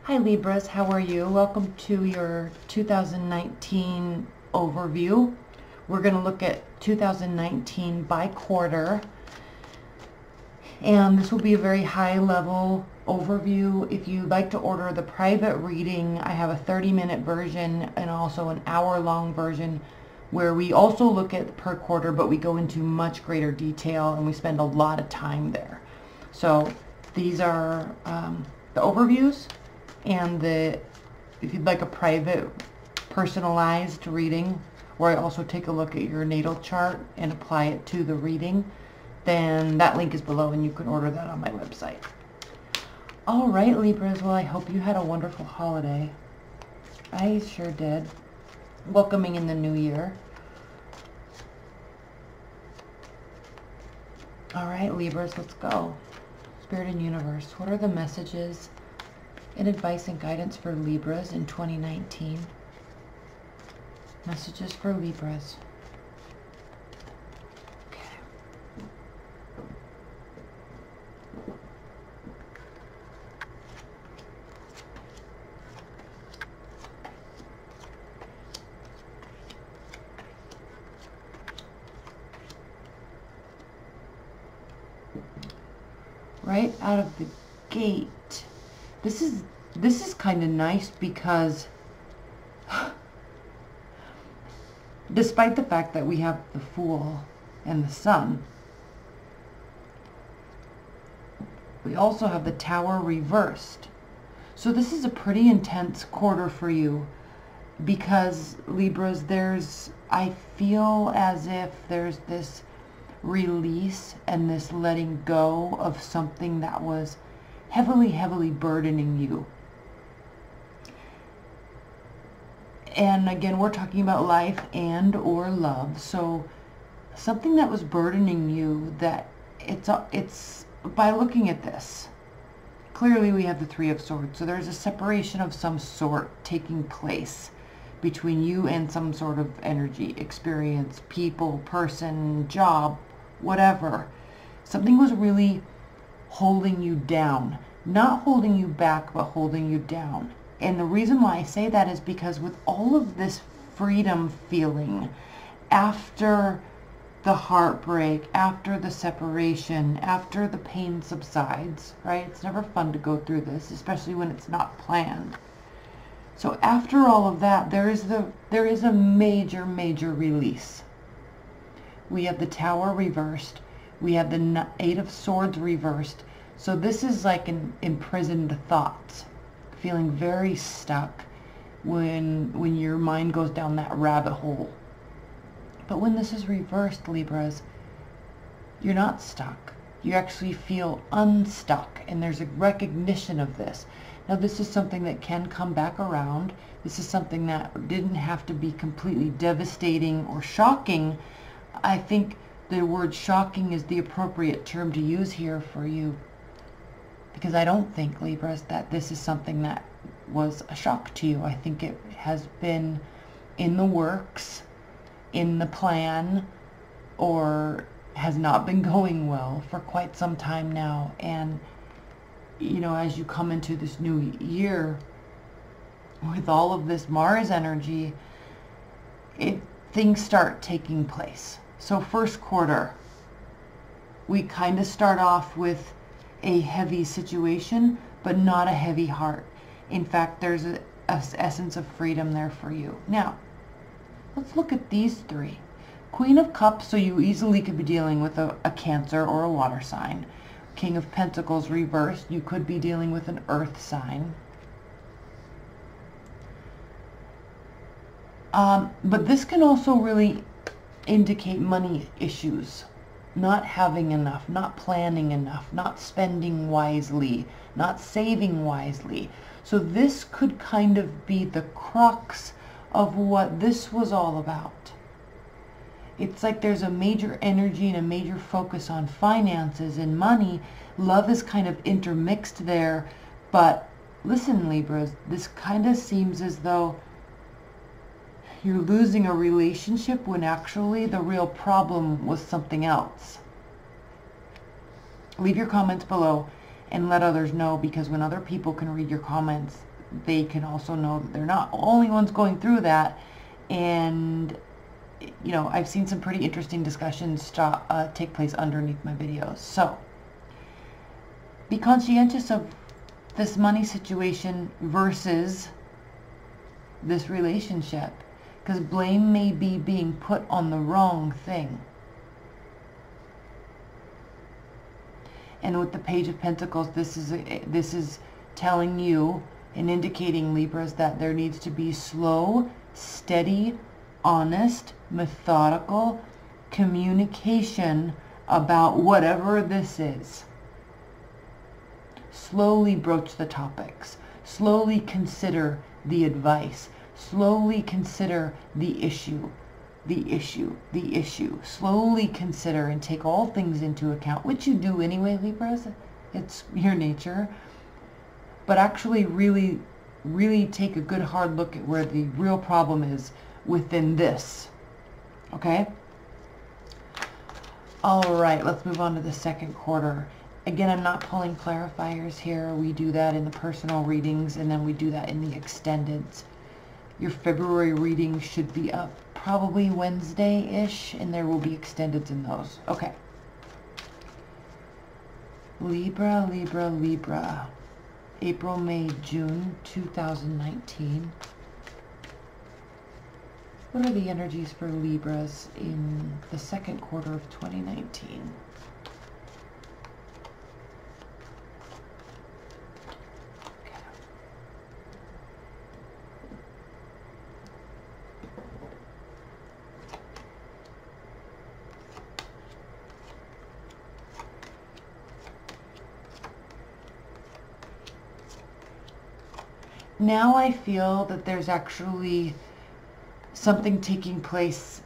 Hi Libras, how are you? Welcome to your 2019 overview. We're going to look at 2019 by quarter, and this will be a very high level overview. If you'd like to order the private reading, I have a 30-minute version and also an hour-long version where we also look at per quarter, but we go into much greater detail and we spend a lot of time there. So these are the overviews. And if you'd like a private, personalized reading, where I also take a look at your natal chart and apply it to the reading, then that link is below and you can order that on my website. All right, Libras, well, I hope you had a wonderful holiday. I sure did. Welcoming in the new year. All right, Libras, let's go. Spirit and universe, what are the messages and advice and guidance for Libras in 2019. Messages for Libras. Okay. Right out of the gate. This is kind of nice because despite the fact that we have the Fool and the Sun, we also have the Tower reversed. So this is a pretty intense quarter for you because, Libras, I feel as if there's this release and this letting go of something that was heavily burdening you. And again, we're talking about life and or love. So something that was burdening you, that it's by looking at this, clearly we have the Three of Swords. So there's a separation of some sort taking place between you and some sort of energy, experience, people, person, job, whatever. Something was really holding you down. Not holding you back, but holding you down. And the reason why I say that is because with all of this freedom feeling, after the heartbreak, after the separation, after the pain subsides, right? It's never fun to go through this, especially when it's not planned. So after all of that, there is a major release. We have the Tower reversed. We have the Eight of Swords reversed. So this is like an imprisoned thoughts, feeling very stuck when your mind goes down that rabbit hole. But when this is reversed, Libras, you're not stuck. You actually feel unstuck, and there's a recognition of this. Now this is something that can come back around. This is something that didn't have to be completely devastating or shocking. I think the word shocking is the appropriate term to use here for you. Because I don't think, Libras, that this is something that was a shock to you. I think it has been in the works, in the plan, or has not been going well for quite some time now. And, you know, as you come into this new year, with all of this Mars energy, things start taking place. So first quarter, we kind of start off with a heavy situation, but not a heavy heart. In fact, there's a essence of freedom there for you. Now, let's look at these three. Queen of Cups, so you easily could be dealing with a Cancer or a water sign. King of Pentacles reversed, you could be dealing with an earth sign. But this can also really indicate money issues. Not having enough, not planning enough, not spending wisely, not saving wisely. So this could kind of be the crux of what this was all about. It's like there's a major energy and a major focus on finances and money. Love is kind of intermixed there. But listen, Libras, this kind of seems as though you're losing a relationship when actually the real problem was something else. Leave your comments below and let others know, because when other people can read your comments, they can also know that they're not the only ones going through that. And you know, I've seen some pretty interesting discussions take place underneath my videos. So be conscientious of this money situation versus this relationship, because blame may be being put on the wrong thing. And with the Page of Pentacles, this is telling you and indicating, Libras, that there needs to be slow, steady, honest, methodical communication about whatever this is. Slowly broach the topics. Slowly consider the advice. Slowly consider the issue. The issue. Slowly consider and take all things into account, which you do anyway, Libras. It's your nature. But actually really take a good hard look at where the real problem is within this. Okay? All right, let's move on to the second quarter. Again, I'm not pulling clarifiers here. We do that in the personal readings, and then we do that in the extendeds. Your February reading should be up probably Wednesday-ish, and there will be extendeds in those. Okay. Libra, Libra, Libra. April, May, June 2019. What are the energies for Libras in the second quarter of 2019? Now I feel that there's actually something taking place.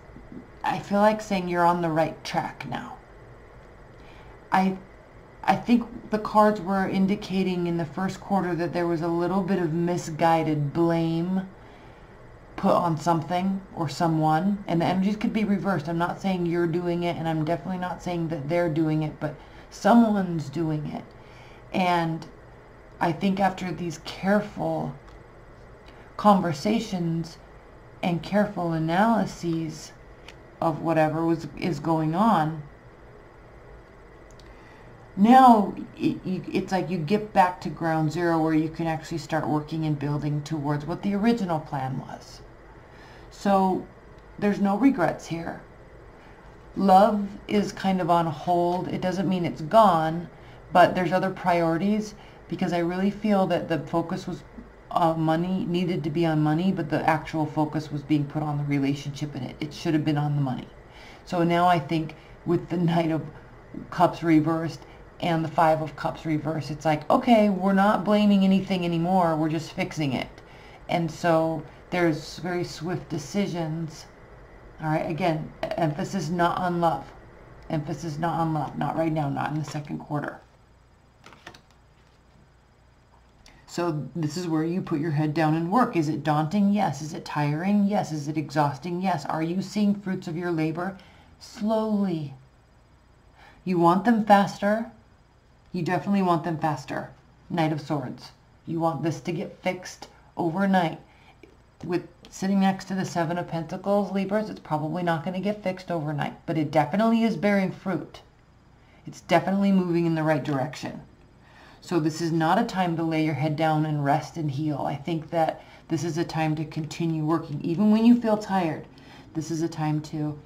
I feel like saying you're on the right track now. I think the cards were indicating in the first quarter that there was a little bit of misguided blame put on something or someone, and the energies could be reversed. I'm not saying you're doing it, and I'm definitely not saying that they're doing it, but someone's doing it. And I think after these careful conversations and careful analyses of whatever is going on, now it's like you get back to ground zero, where you can actually start working and building towards what the original plan was. So there's no regrets here. Love is kind of on hold. It doesn't mean it's gone, but there's other priorities, because I really feel that the focus was money, needed to be on money, but the actual focus was being put on the relationship, and it should have been on the money. So now I think with the Knight of Cups reversed and the Five of Cups reversed, it's like, okay, we're not blaming anything anymore, we're just fixing it. And so there's very swift decisions. All right, again, emphasis not on love. Emphasis not on love. Not right now, not in the second quarter. So this is where you put your head down and work. Is it daunting? Yes. Is it tiring? Yes. Is it exhausting? Yes. Are you seeing fruits of your labor? Slowly. You want them faster? You definitely want them faster. Knight of Swords. You want this to get fixed overnight. With sitting next to the Seven of Pentacles, Libras, it's probably not going to get fixed overnight, but it definitely is bearing fruit. It's definitely moving in the right direction. So this is not a time to lay your head down and rest and heal. I think that this is a time to continue working. Even when you feel tired, this is a time to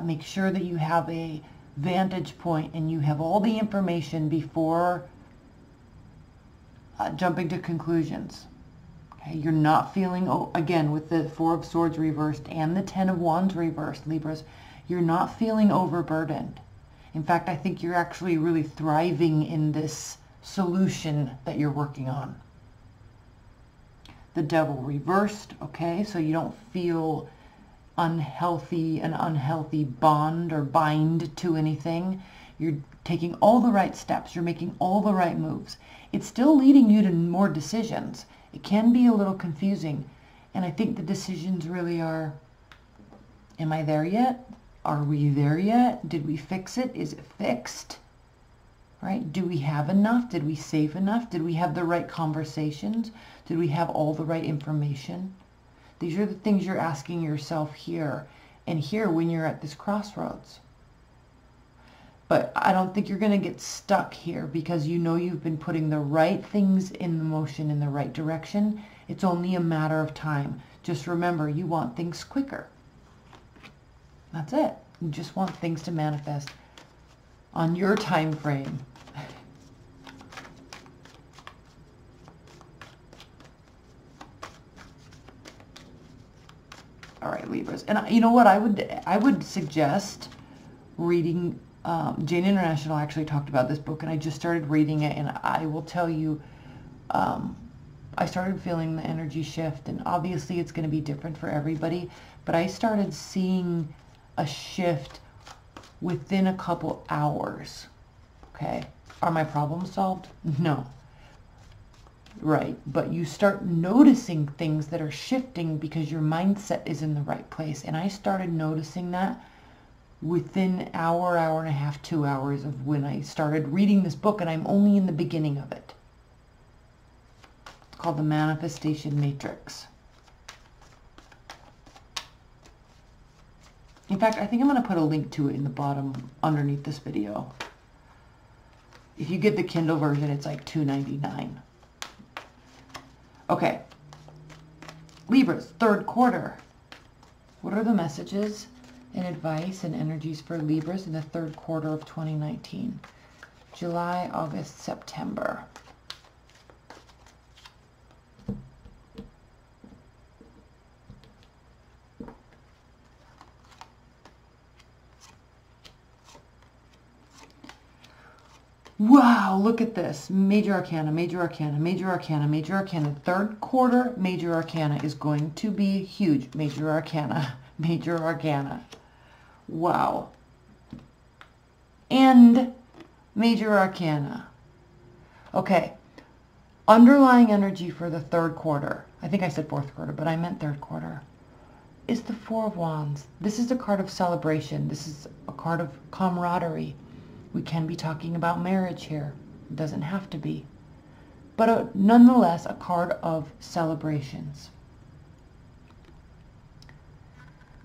make sure that you have a vantage point and you have all the information before jumping to conclusions. Okay? You're not feeling, again, with the Four of Swords reversed and the Ten of Wands reversed, Libras, you're not feeling overburdened. In fact, I think you're actually really thriving in this solution that you're working on. The Devil reversed, okay, so you don't feel an unhealthy bond or bind to anything. You're taking all the right steps. You're making all the right moves. It's still leading you to more decisions. It can be a little confusing, and I think the decisions really are, am I there yet? Are we there yet? Did we fix it? Is it fixed? right? Do we have enough? Did we save enough? Did we have the right conversations? Did we have all the right information? These are the things you're asking yourself here and here when you're at this crossroads. But I don't think you're going to get stuck here because you know you've been putting the right things in the motion in the right direction. It's only a matter of time. Just remember, you want things quicker. That's it. You just want things to manifest on your time frame. All right, Libras. And you know what? I would suggest reading, Jane International actually talked about this book, and I just started reading it, and I will tell you, I started feeling the energy shift, and obviously it's going to be different for everybody, but I started seeing a shift within a couple hours. Okay. Are my problems solved? No. Right. But you start noticing things that are shifting because your mindset is in the right place. And I started noticing that within an hour, hour and a half, 2 hours of when I started reading this book, and I'm only in the beginning of it. It's called The Manifestation Matrix. In fact, I think I'm going to put a link to it in the bottom underneath this video. If you get the Kindle version, it's like $2.99. Okay. Libras, third quarter. What are the messages and advice and energies for Libras in the third quarter of 2019? July, August, September. Wow, look at this. Major Arcana, Major Arcana, Major Arcana, Major Arcana. Third quarter, Major Arcana is going to be huge. Major Arcana, Major Arcana. Wow. And Major Arcana. Okay. Underlying energy for the third quarter. I think I said fourth quarter, but I meant third quarter. Is the Four of Wands. This is a card of celebration. This is a card of camaraderie. We can be talking about marriage here. It doesn't have to be. But nonetheless, a card of celebrations.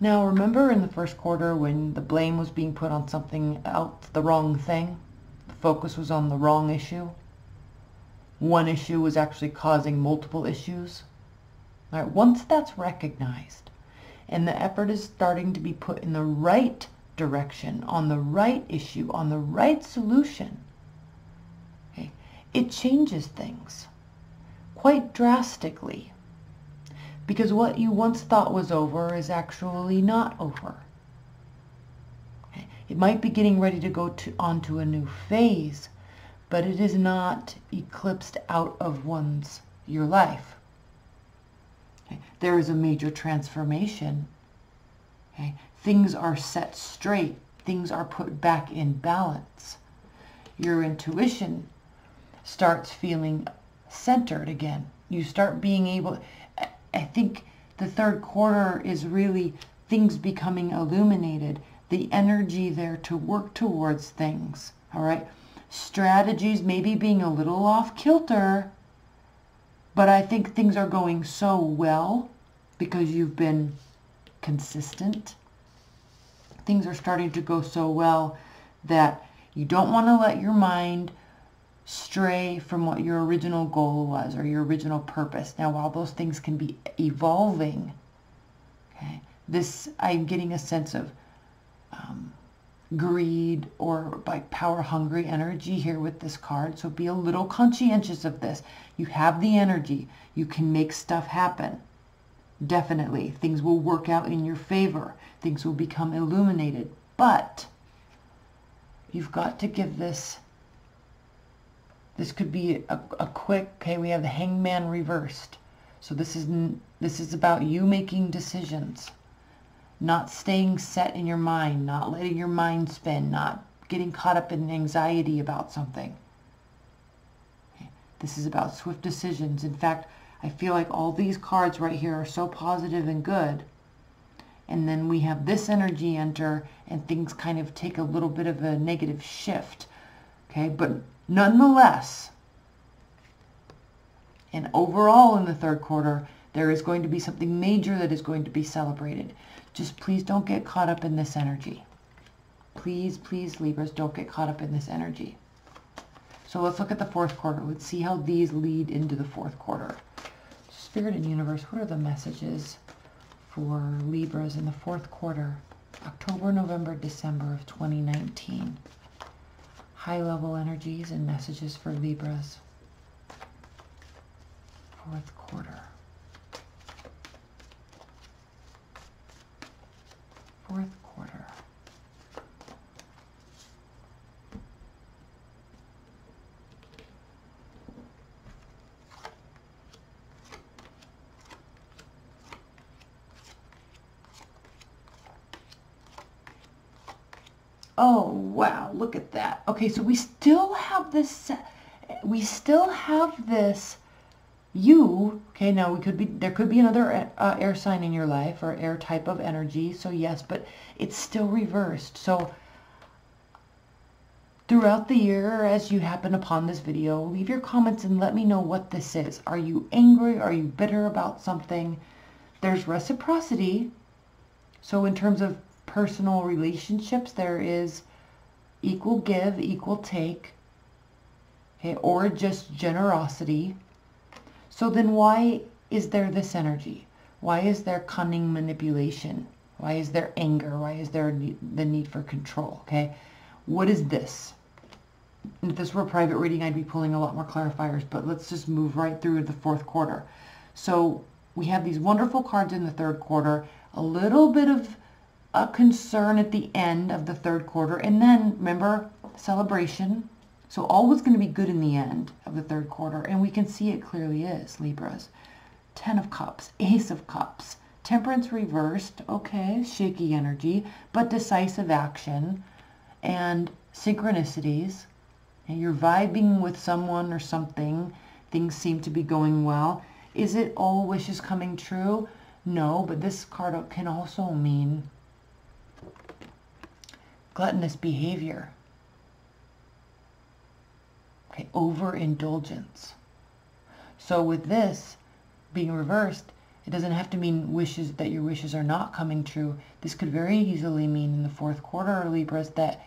Now, remember in the first quarter when the blame was being put on something else, the wrong thing? The focus was on the wrong issue? One issue was actually causing multiple issues? All right, once that's recognized and the effort is starting to be put in the right direction, on the right issue, on the right solution, okay, it changes things quite drastically, because what you once thought was over is actually not over. Okay? It might be getting ready to go onto a new phase, but it is not eclipsed out of your life. Okay? There is a major transformation. Okay? Things are set straight. Things are put back in balance. Your intuition starts feeling centered again. You start being able, I think the third quarter is really things becoming illuminated. The energy there to work towards things. All right. Strategies maybe being a little off kilter, but I think things are going so well because you've been consistent. Things are starting to go so well that you don't want to let your mind stray from what your original goal was or your original purpose. Now, while those things can be evolving, okay, I'm getting a sense of greed or like power hungry energy here with this card. So be a little conscientious of this. You have the energy. You can make stuff happen. Definitely. Things will work out in your favor. Things will become illuminated. But you've got to give this could be a quick, okay, we have the Hangman reversed. So this is about you making decisions. Not staying set in your mind, not letting your mind spin, not getting caught up in anxiety about something. Okay. This is about swift decisions. In fact, I feel like all these cards right here are so positive and good. And then we have this energy enter and things kind of take a little bit of a negative shift. Okay, but nonetheless, and overall in the third quarter, there is going to be something major that is going to be celebrated. Just please don't get caught up in this energy. Please, please, Libras, don't get caught up in this energy. So let's look at the fourth quarter. Let's see how these lead into the fourth quarter. Spirit and universe, what are the messages for Libras in the fourth quarter? October, November, December of 2019. High-level energies and messages for Libras. Fourth quarter. Fourth quarter. Oh, wow, look at that. Okay, so we still have this, you, okay, now there could be another air sign in your life or air type of energy, so yes, but it's still reversed. So throughout the year, as you happen upon this video, leave your comments and let me know what this is. Are you angry? Are you bitter about something? There's reciprocity. So in terms of personal relationships, there is equal give, equal take, okay, or just generosity. So then why is there this energy? Why is there cunning manipulation? Why is there anger? Why is there the need for control? Okay, what is this? If this were a private reading, I'd be pulling a lot more clarifiers, but let's just move right through the fourth quarter. So we have these wonderful cards in the third quarter, a little bit of a concern at the end of the third quarter, and then remember, celebration. So all was going to be good in the end of the third quarter, and we can see it clearly is, Libras. 10 of Cups, Ace of Cups, Temperance reversed, okay, shaky energy, but decisive action, and synchronicities. And you're vibing with someone or something, things seem to be going well. Is it all wishes coming true? No, but this card can also mean gluttonous behavior. Okay, overindulgence. So with this being reversed, it doesn't have to mean wishes that your wishes are not coming true. This could very easily mean in the fourth quarter, Libras, that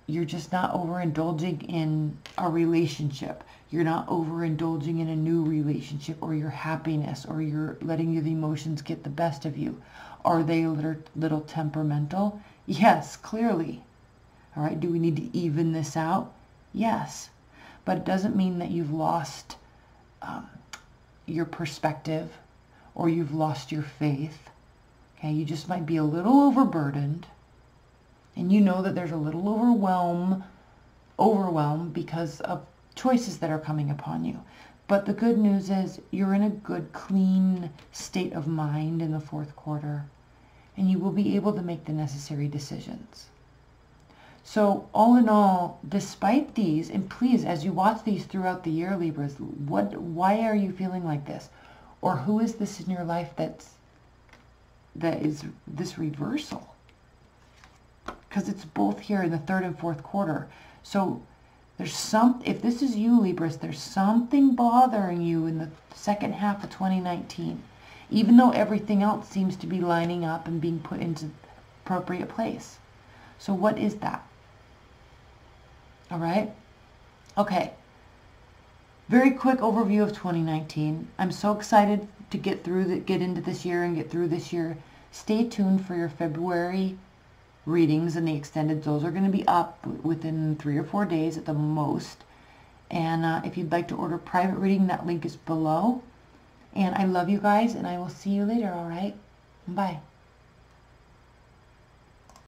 you're just not overindulging in a relationship. You're not overindulging in a new relationship or your happiness, or you're letting the emotions get the best of you. Are they a little temperamental? Yes, clearly. All right, do we need to even this out? Yes. But it doesn't mean that you've lost your perspective or you've lost your faith. Okay, you just might be a little overburdened, and you know that there's a little overwhelm because of choices that are coming upon you. But the good news is you're in a good, clean state of mind in the fourth quarter, and you will be able to make the necessary decisions. So all in all, despite these, and please, as you watch these throughout the year, Libras, why are you feeling like this? Or who is this in your life that is this reversal? Because it's both here in the third and fourth quarter. So there's if this is you, Libras, there's something bothering you in the second half of 2019, even though everything else seems to be lining up and being put into appropriate place. So what is that? All right. Okay. Very quick overview of 2019. I'm so excited to get into this year and get through this year. Stay tuned for your February readings and the extended. Those are going to be up within 3 or 4 days at the most. And if you'd like to order private reading, that link is below. And I love you guys, and I will see you later. All right. Bye.